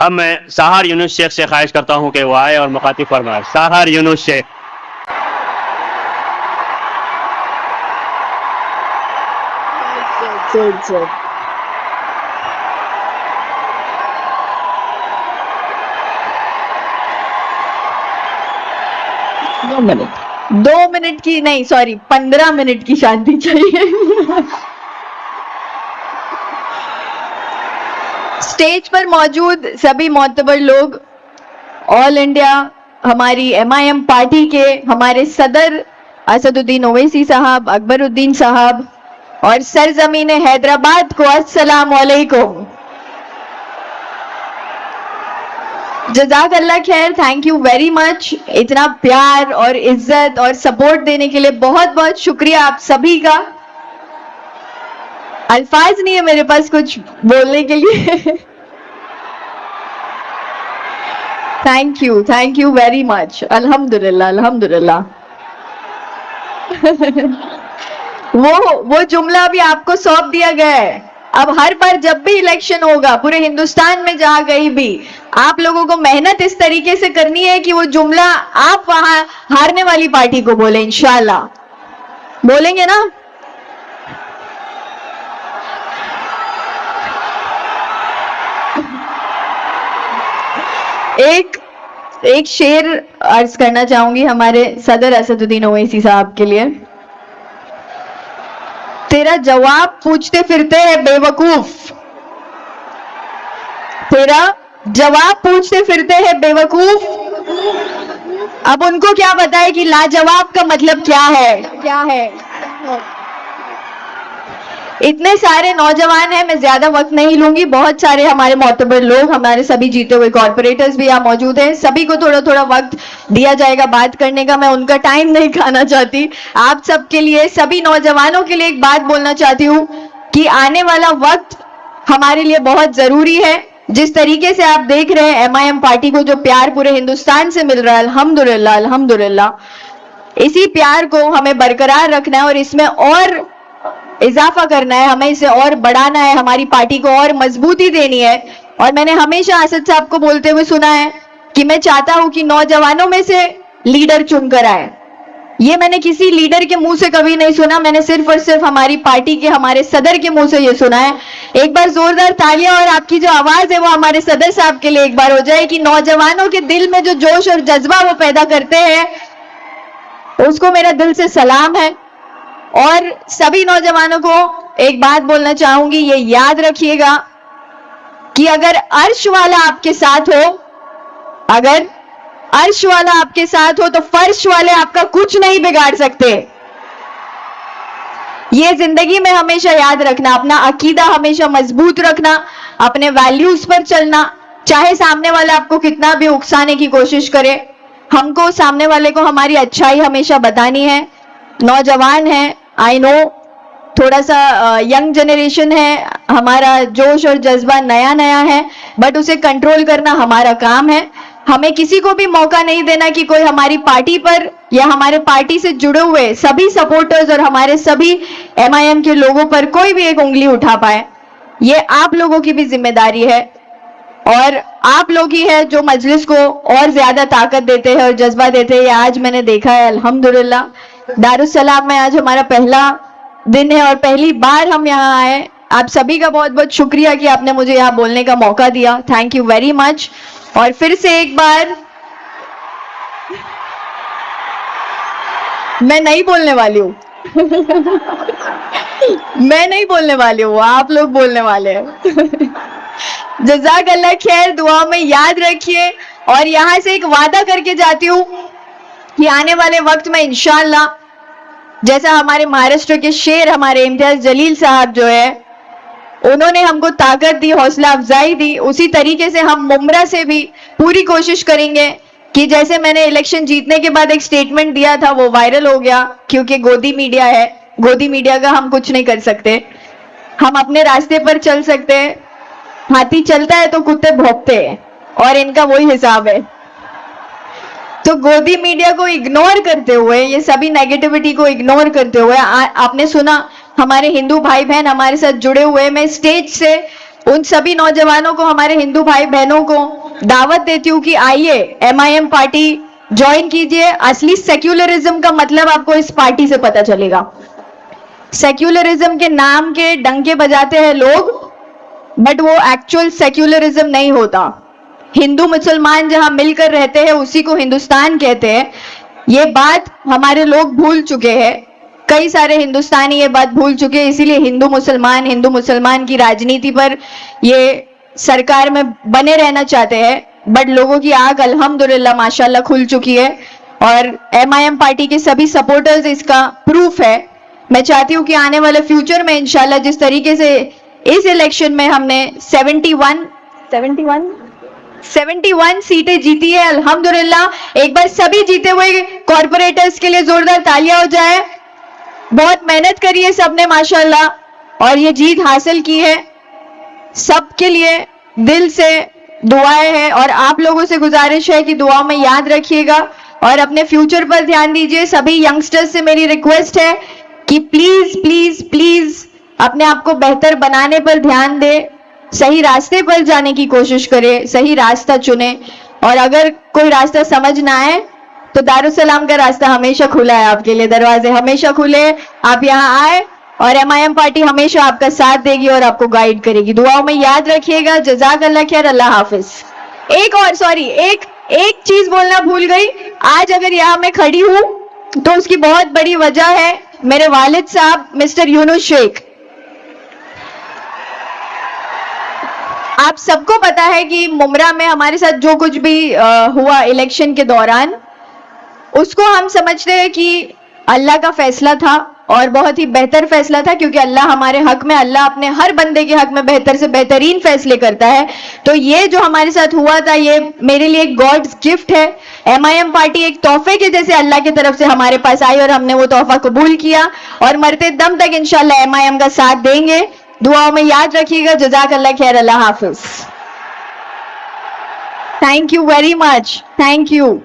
अब मैं साहर यूनुस शेख से ख्वाहिश करता हूं कि वो आए और मुखातिब फरमाए। साहर यूनुस शेख। दो मिनट की नहीं, सॉरी 15 मिनट की शांति चाहिए। स्टेज पर मौजूद सभी मोतबर लोग, ऑल इंडिया हमारी MIM पार्टी के हमारे सदर असदुद्दीन ओवैसी साहब, अकबरुद्दीन साहब और सरजमीन हैदराबाद को अस्सलाम वालेकुम। जज़ाकल्लाह खैर, थैंक यू वेरी मच। इतना प्यार और इज्जत और सपोर्ट देने के लिए बहुत बहुत शुक्रिया आप सभी का। अल्फाज नहीं है मेरे पास कुछ बोलने के लिए। Thank you very much. अल्हम्दुलिल्लाह अल्हम्दुलिल्लाह। वो जुमला भी आपको सौंप दिया गया है। अब हर बार जब भी इलेक्शन होगा पूरे हिंदुस्तान में जहां कहीं भी, आप लोगों को मेहनत इस तरीके से करनी है कि वो जुमला आप वहां हारने वाली पार्टी को बोले। इंशाल्लाह बोलेंगे ना? एक शेर अर्ज करना चाहूंगी हमारे सदर असदुद्दीन ओवैसी साहब के लिए। तेरा जवाब पूछते फिरते हैं बेवकूफ, तेरा जवाब पूछते फिरते हैं बेवकूफ, अब उनको क्या पता है कि लाजवाब का मतलब क्या है। इतने सारे नौजवान हैं, मैं ज्यादा वक्त नहीं लूंगी। बहुत सारे हमारे मोतबर लोग, हमारे सभी जीते हुए कॉर्पोरेटर्स भी यहाँ मौजूद हैं। सभी को थोड़ा थोड़ा वक्त दिया जाएगा बात करने का, मैं उनका टाइम नहीं खाना चाहती। आप सबके लिए, सभी नौजवानों के लिए एक बात बोलना चाहती हूँ कि आने वाला वक्त हमारे लिए बहुत जरूरी है। जिस तरीके से आप देख रहे हैं MIM पार्टी को जो प्यार पूरे हिंदुस्तान से मिल रहा है, अल्हम्दुलिल्लाह अल्हम्दुलिल्लाह, इसी प्यार को हमें बरकरार रखना है और इसमें और इजाफा करना है, हमें इसे और बढ़ाना है, हमारी पार्टी को और मजबूती देनी है। और मैंने हमेशा असद साहब को बोलते हुए सुना है कि मैं चाहता हूं कि नौजवानों में से लीडर चुनकर आए। ये मैंने किसी लीडर के मुंह से कभी नहीं सुना, मैंने सिर्फ और सिर्फ हमारी पार्टी के हमारे सदर के मुंह से ये सुना है। एक बार जोरदार तालियां और आपकी जो आवाज है वो हमारे सदर साहब के लिए एक बार हो जाए कि नौजवानों के दिल में जो जोश और जज्बा वो पैदा करते हैं, उसको मेरा दिल से सलाम है। और सभी नौजवानों को एक बात बोलना चाहूंगी, ये याद रखिएगा कि अगर अर्श वाला आपके साथ हो, अगर अर्श वाला आपके साथ हो तो फर्श वाले आपका कुछ नहीं बिगाड़ सकते। ये जिंदगी में हमेशा याद रखना, अपना अकीदा हमेशा मजबूत रखना, अपने वैल्यूज पर चलना। चाहे सामने वाला आपको कितना भी उकसाने की कोशिश करे, हमको सामने वाले को हमारी अच्छाई हमेशा बतानी है। नौजवान है, आई नो थोड़ा सा यंग जनरेशन है, हमारा जोश और जज्बा नया नया है, बट उसे कंट्रोल करना हमारा काम है। हमें किसी को भी मौका नहीं देना कि कोई हमारी पार्टी पर या हमारे पार्टी से जुड़े हुए सभी सपोर्टर्स और हमारे सभी MIM के लोगों पर कोई भी एक उंगली उठा पाए। ये आप लोगों की भी जिम्मेदारी है और आप लोग ही है जो मजलिस को और ज्यादा ताकत देते हैं और जज्बा देते हैं। ये आज मैंने देखा है अल्हम्दुलिल्लाह। दारुस्सलाम में आज हमारा पहला दिन है और पहली बार हम यहाँ आए। आप सभी का बहुत बहुत शुक्रिया कि आपने मुझे यहाँ बोलने का मौका दिया। Thank you very much. और फिर से एक बार मैं नहीं बोलने वाली हूँ। मैं नहीं बोलने वाली हूँ, आप लोग बोलने वाले हैं। जज़ाकल्लाह खैर, दुआ में याद रखिए। और यहाँ से एक वादा करके जाती हूँ कि आने वाले वक्त में इंशाअल्लाह, जैसा हमारे महाराष्ट्र के शेर हमारे इम्तियाज जलील साहब जो है, उन्होंने हमको ताकत दी, हौसला अफजाई दी, उसी तरीके से हम मुमरा से भी पूरी कोशिश करेंगे कि जैसे मैंने इलेक्शन जीतने के बाद एक स्टेटमेंट दिया था वो वायरल हो गया, क्योंकि गोदी मीडिया है, गोदी मीडिया का हम कुछ नहीं कर सकते। हम अपने रास्ते पर चल सकते हैं। हाथी चलता है तो कुत्ते भौंकते हैं और इनका वही हिसाब है। तो गोदी मीडिया को इग्नोर करते हुए, ये सभी नेगेटिविटी को इग्नोर करते हुए, आपने सुना हमारे हिंदू भाई बहन हमारे साथ जुड़े हुए, मैं स्टेज से उन सभी नौजवानों को, हमारे हिंदू भाई बहनों को दावत देती हूँ कि आइए एमआईएम पार्टी ज्वाइन कीजिए। असली सेक्युलरिज्म का मतलब आपको इस पार्टी से पता चलेगा। सेक्युलरिज्म के नाम के डंके बजाते हैं लोग, बट वो एक्चुअल सेक्युलरिज्म नहीं होता। हिंदू मुसलमान जहां मिलकर रहते हैं उसी को हिंदुस्तान कहते हैं। ये बात हमारे लोग भूल चुके हैं, कई सारे हिंदुस्तानी ये बात भूल चुके हैं, इसीलिए हिंदू मुसलमान की राजनीति पर ये सरकार में बने रहना चाहते हैं। बट लोगों की आंख अल्हम्दुलिल्लाह माशाल्लाह खुल चुकी है और एमआईएम पार्टी के सभी सपोर्टर्स इसका प्रूफ है। मैं चाहती हूँ कि आने वाले फ्यूचर में इंशाल्लाह जिस तरीके से इस इलेक्शन में हमने 71 सीटें जीती है अल्हम्दुलिल्लाह, एक बार सभी जीते हुए कॉर्पोरेटर्स के लिए जोरदार तालियां हो जाए। बहुत मेहनत करी है सबने माशाल्लाह और ये जीत हासिल की है। सबके लिए दिल से दुआएं हैं और आप लोगों से गुजारिश है कि दुआओं में याद रखिएगा और अपने फ्यूचर पर ध्यान दीजिए। सभी यंगस्टर्स से मेरी रिक्वेस्ट है कि प्लीज प्लीज प्लीज अपने आप को बेहतर बनाने पर ध्यान दें, सही रास्ते पर जाने की कोशिश करें, सही रास्ता चुने। और अगर कोई रास्ता समझ ना आए तो दारुसलाम का रास्ता हमेशा खुला है आपके लिए, दरवाजे हमेशा खुले। आप यहाँ आए और एमआईएम पार्टी हमेशा आपका साथ देगी और आपको गाइड करेगी। दुआओं में याद रखिएगा। जज़ाकल्लाह खैर, अल्लाह हाफिज। एक चीज बोलना भूल गई। आज अगर यहाँ मैं खड़ी हूँ तो उसकी बहुत बड़ी वजह है मेरे वालिद साहब मिस्टर यूनुस शेख। आप सबको पता है कि मुमरा में हमारे साथ जो कुछ भी हुआ इलेक्शन के दौरान, उसको हम समझते हैं कि अल्लाह का फैसला था और बहुत ही बेहतर फैसला था, क्योंकि अल्लाह हमारे हक में, अल्लाह अपने हर बंदे के हक में बेहतर से बेहतरीन फैसले करता है। तो ये जो हमारे साथ हुआ था, ये मेरे लिए एक गॉड्स गिफ्ट है। एमआईएम पार्टी एक तोहफे के जैसे अल्लाह की तरफ से हमारे पास आई और हमने वो तोहफा कबूल किया और मरते दम तक इंशाल्लाह एमआईएम का साथ देंगे। दुआओं में याद रखिएगा। जज़ाकल्लाह खैर, अल्लाह हाफिज। Thank you very much. Thank you.